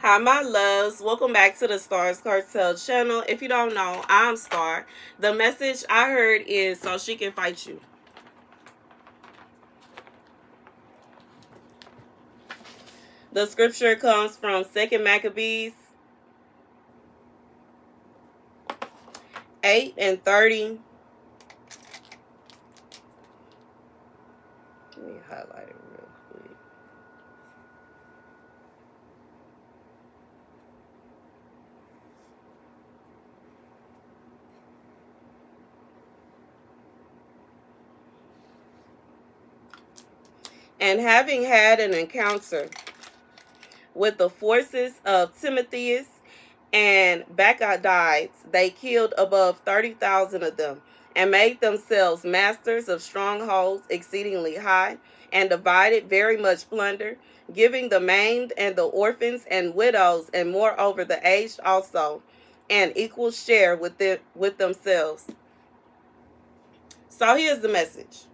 Hi, my loves. Welcome back to the Starscartel channel. If you don't know, I'm Star. The message I heard is so she can fight you. The scripture comes from 2 Maccabees 8:30. Let me highlight it real quick. And having had an encounter with the forces of Timotheus and Bacchides, they killed above 30,000 of them, and made themselves masters of strongholds exceedingly high, and divided very much plunder, giving the maimed and the orphans and widows, and moreover the aged also, an equal share with themselves. So here's the message.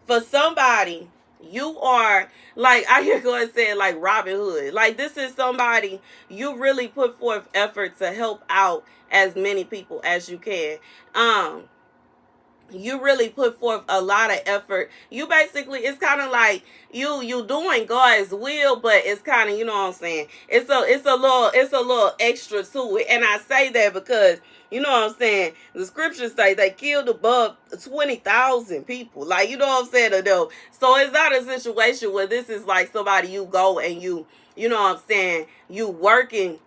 For somebody, you are, like I hear God say, like Robin Hood. Like, this is somebody you really put forth effort to help out as many people as you can. You really put forth a lot of effort. You basically, it's kind of like you doing God's will, but it's kind of, you know what I'm saying, it's a little extra to it. And I say that because, you know what I'm saying, the scriptures say they killed above 20,000 people. Like, you know what I'm saying, though. So it's not a situation where this is like somebody you go and you know what I'm saying, you working.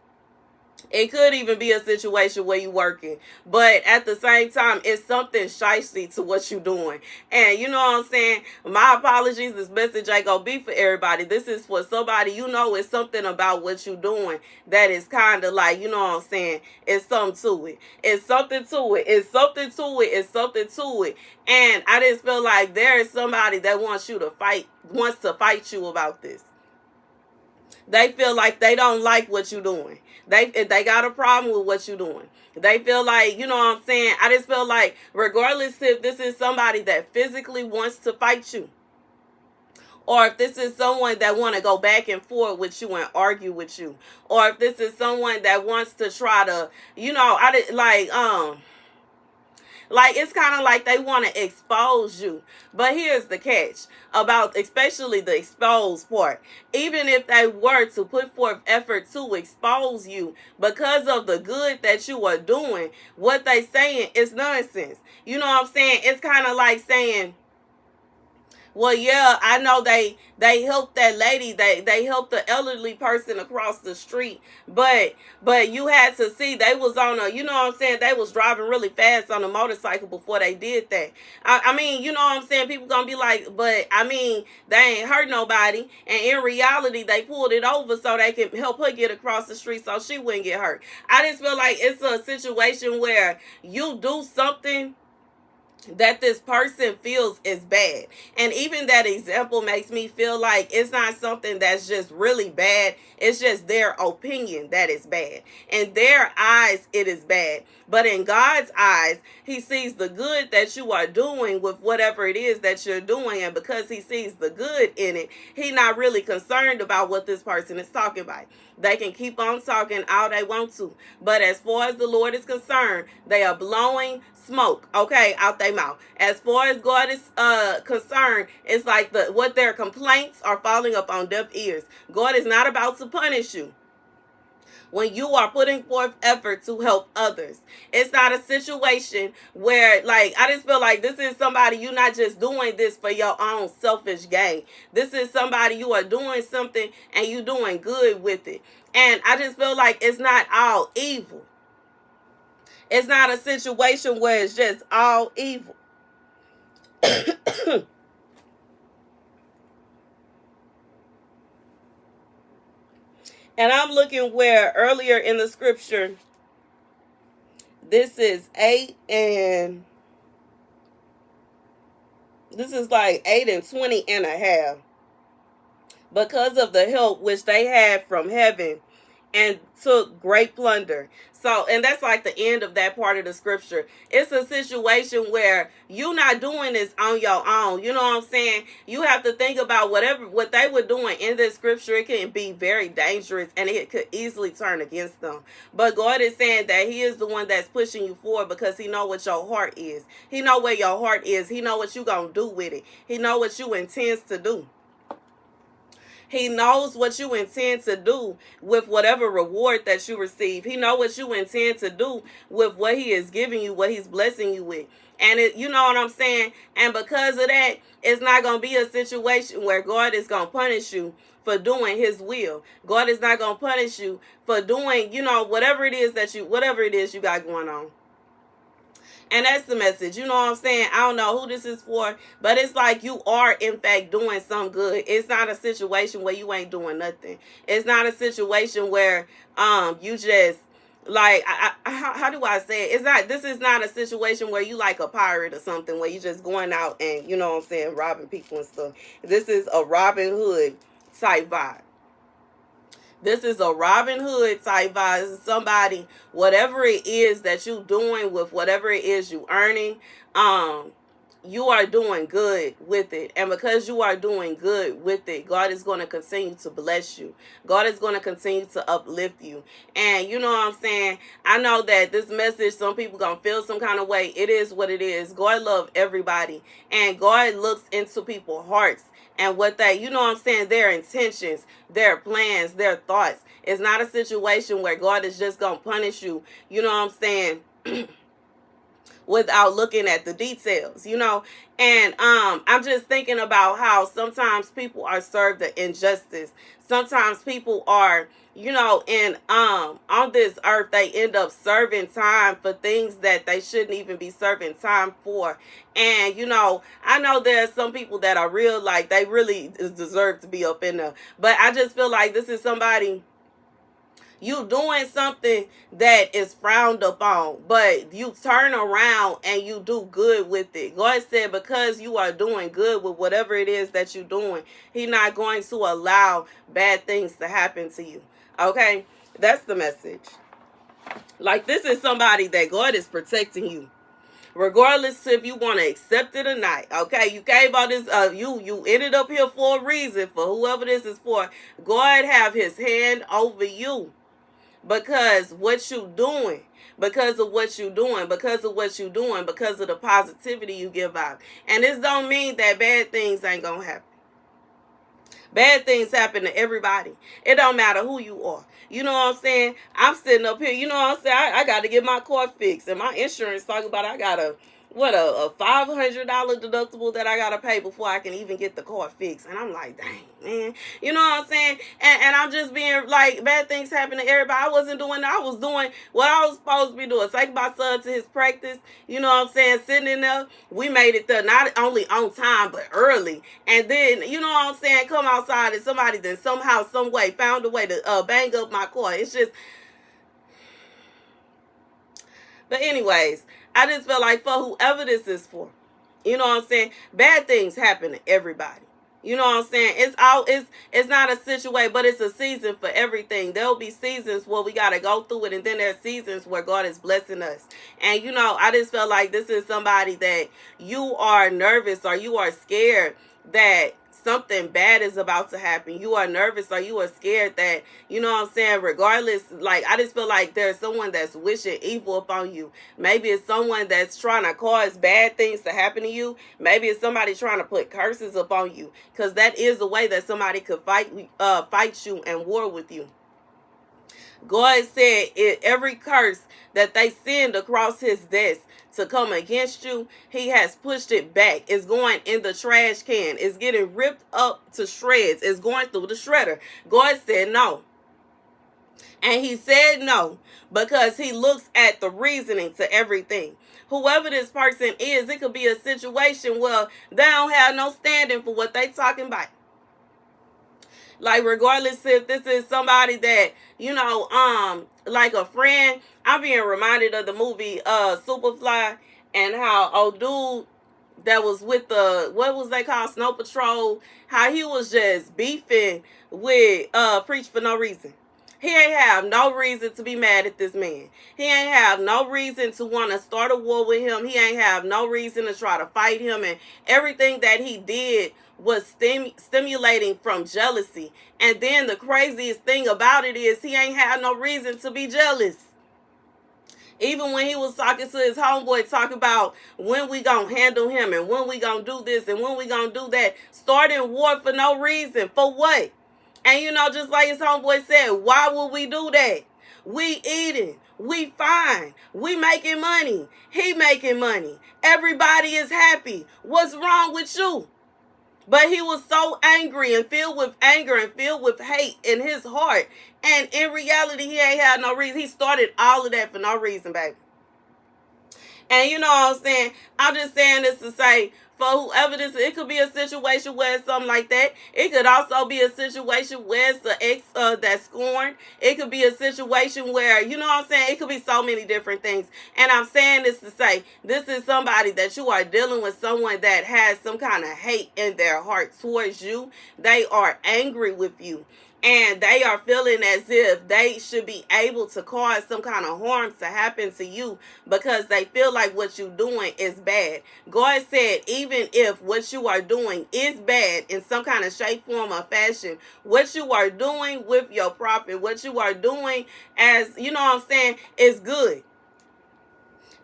It could even be a situation where you're working, but at the same time, it's something shifty to what you're doing. And you know what I'm saying? My apologies. This message ain't gonna be for everybody. This is for somebody, you know, it's something about what you're doing that is kind of like, you know what I'm saying? It's something to it. It's something to it. It's something to it. It's something to it. And I just feel like there is somebody that wants to fight you about this. They feel like they don't like what you're doing. They got a problem with what you're doing. They feel like, you know what I'm saying? I just feel like regardless if this is somebody that physically wants to fight you, or if this is someone that want to go back and forth with you and argue with you, or if this is someone that wants to try to, you know, like, it's kind of like they want to expose you. But here's the catch about especially the exposed part. Even if they were to put forth effort to expose you because of the good that you are doing, what they saying is nonsense. You know what I'm saying? It's kind of like saying, well, yeah, I know they helped that lady. They helped the elderly person across the street, but you had to see they was on a, you know what I'm saying, they was driving really fast on a motorcycle before they did that. I mean, you know what I'm saying, people gonna be like, but I mean, they ain't hurt nobody, and in reality they pulled it over so they can help her get across the street so she wouldn't get hurt. I just feel like it's a situation where you do something that this person feels is bad. And even that example makes me feel like it's not something that's just really bad. It's just their opinion that is bad. In their eyes, it is bad. But in God's eyes, he sees the good that you are doing with whatever it is that you're doing. And because he sees the good in it, he's not really concerned about what this person is talking about. They can keep on talking all they want to. But as far as the Lord is concerned, they are blowing smoke, okay, out their mouth. As far as God is concerned, it's like what their complaints are falling up on deaf ears. God is not about to punish you when you are putting forth effort to help others. It's not a situation where, like, I just feel like this is somebody, you're not just doing this for your own selfish gain. This is somebody you are doing something and you doing good with it. And I just feel like it's not all evil. It's not a situation where it's just all evil. And I'm looking where earlier in the scripture, this is 8 and this is like 8 and 20 and a half. Because of the help which they had from heaven and took great plunder. So, and that's like the end of that part of the scripture. It's a situation where you're not doing this on your own. You know what I'm saying? You have to think about what they were doing in this scripture. It can be very dangerous and it could easily turn against them. But God is saying that He is the one that's pushing you forward because He know what your heart is. He know where your heart is. He know what you gonna do with it. He know what you intends to do. He knows what you intend to do with whatever reward that you receive. He knows what you intend to do with what He is giving you, what He's blessing you with. And you know what I'm saying? And because of that, it's not going to be a situation where God is going to punish you for doing His will. God is not going to punish you for doing, whatever it is you got going on. And that's the message. You know what I'm saying? I don't know who this is for, but it's like you are, in fact, doing some good. It's not a situation where you ain't doing nothing. It's not a situation where you just, like, how do I say it? This is not a situation where you like a pirate or something, where you just going out and, you know what I'm saying, robbing people and stuff. This is a Robin Hood type vibe. This is a Robin Hood type vibe. This is somebody, whatever it is that you doing with whatever it is you earning, you are doing good with it. And because you are doing good with it, God is going to continue to bless you. God is going to continue to uplift you. And you know what I'm saying? I know that this message, some people going to feel some kind of way. It is what it is. God loves everybody. And God looks into people's hearts. And what they, you know what I'm saying, their intentions, their plans, their thoughts. It's not a situation where God is just going to punish you, you know what I'm saying, without looking at the details, And I'm just thinking about how sometimes people are served the injustice. Sometimes people are, on this earth, they end up serving time for things that they shouldn't even be serving time for. And, I know there's some people that are real, like, they really deserve to be up in there. But I just feel like this is somebody, you doing something that is frowned upon, but you turn around and you do good with it. God said because you are doing good with whatever it is that you're doing, He's not going to allow bad things to happen to you. Okay? That's the message. Like, this is somebody that God is protecting you. Regardless if you want to accept it or not. Okay, you came on this, you ended up here for a reason, for whoever this is for. God have His hand over you. Because what you doing, because of what you doing, because of what you doing, because of the positivity you give out. And this don't mean that bad things ain't gonna happen. Bad things happen to everybody. It don't matter who you are. You know what I'm saying? I'm sitting up here, you know what I'm saying? I got to get my car fixed. And my insurance talking about I got a $500 deductible that I got to pay before I can even get the car fixed. And I'm like, dang, man. You know what I'm saying? And I'm just being like, bad things happen to everybody. I wasn't doing that. I was doing what I was supposed to be doing. Take my son to his practice. You know what I'm saying? Sitting in there. We made it there. Not only on time, but early. And then, you know what I'm saying? Come outside and somebody then somehow, some way found a way to bang up my car. It's just... But anyways, I just feel like for whoever this is for, you know what I'm saying? Bad things happen to everybody. You know what I'm saying? It's not a situation, but it's a season for everything. There'll be seasons where we got to go through it, and then there's seasons where God is blessing us. And, I just feel like this is somebody that you are nervous or you are scared that something bad is about to happen. You are nervous or you are scared that, you know what I'm saying, regardless, like, I just feel like there's someone that's wishing evil upon you. Maybe it's someone that's trying to cause bad things to happen to you. Maybe it's somebody trying to put curses upon you, because that is the way that somebody could fight you and war with you. God said every curse that they send across His desk to come against you, He has pushed it back. It's going in the trash can. It's getting ripped up to shreds. It's going through the shredder. God said no. And He said no because He looks at the reasoning to everything. Whoever this person is, it could be a situation where they don't have no standing for what they talking about. Like, regardless if this is somebody that, like a friend, I'm being reminded of the movie Superfly, and how old dude that was with what was they called, Snow Patrol, how he was just beefing with Preach for no reason. He ain't have no reason to be mad at this man. He ain't have no reason to want to start a war with him. He ain't have no reason to try to fight him. And everything that he did was stimulating from jealousy. And then the craziest thing about it is he ain't had no reason to be jealous. Even when he was talking to his homeboy, talking about when we gonna handle him and when we gonna do this and when we gonna do that, starting war for no reason. For what? And you know, just like his homeboy said, why would we do that? We eating, we fine, we making money, he making money, everybody is happy. What's wrong with you? But he was so angry and filled with anger and filled with hate in his heart. And in reality, he ain't had no reason. He started all of that for no reason, baby. And you know what I'm saying? I'm just saying this to say, for whoever this is, it could be a situation where it's something like that. It could also be a situation where it's the ex that's scorned. It could be a situation where, you know what I'm saying? It could be so many different things. And I'm saying this to say, this is somebody that you are dealing with, someone that has some kind of hate in their heart towards you. They are angry with you. And they are feeling as if they should be able to cause some kind of harm to happen to you because they feel like what you're doing is bad. God said, even if what you are doing is bad in some kind of shape, form, or fashion, what you are doing with your prophet, what you are doing as, you know what I'm saying, is good.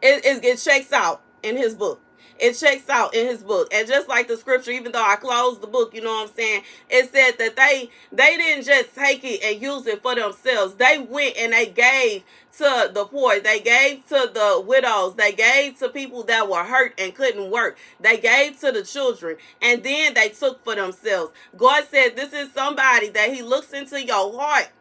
It checks out in his book. It checks out in his book. And just like the scripture, even though I closed the book, you know what I'm saying, it said that they didn't just take it and use it for themselves. They went and they gave to the poor. They gave to the widows. They gave to people that were hurt and couldn't work. They gave to the children. And then they took for themselves. God said this is somebody that he looks into your heart.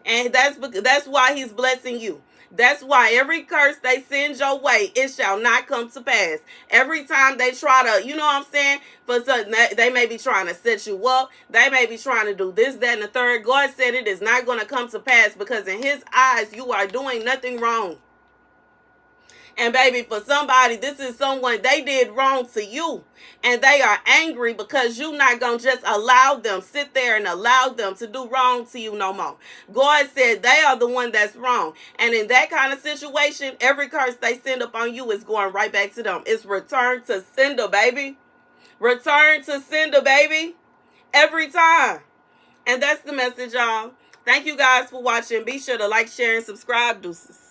And that's why he's blessing you. That's why every curse they send your way, it shall not come to pass. Every time they try to, you know what I'm saying, for something, they may be trying to set you up. They may be trying to do this, that, and the third. God said it is not going to come to pass because in his eyes, you are doing nothing wrong. And baby, for somebody, this is someone they did wrong to you. And they are angry because you're not going to just allow them, sit there and allow them to do wrong to you no more. God said they are the one that's wrong. And in that kind of situation, every curse they send upon you is going right back to them. It's return to sender, baby. Return to sender, baby. Every time. And that's the message, y'all. Thank you guys for watching. Be sure to like, share, and subscribe. Deuces.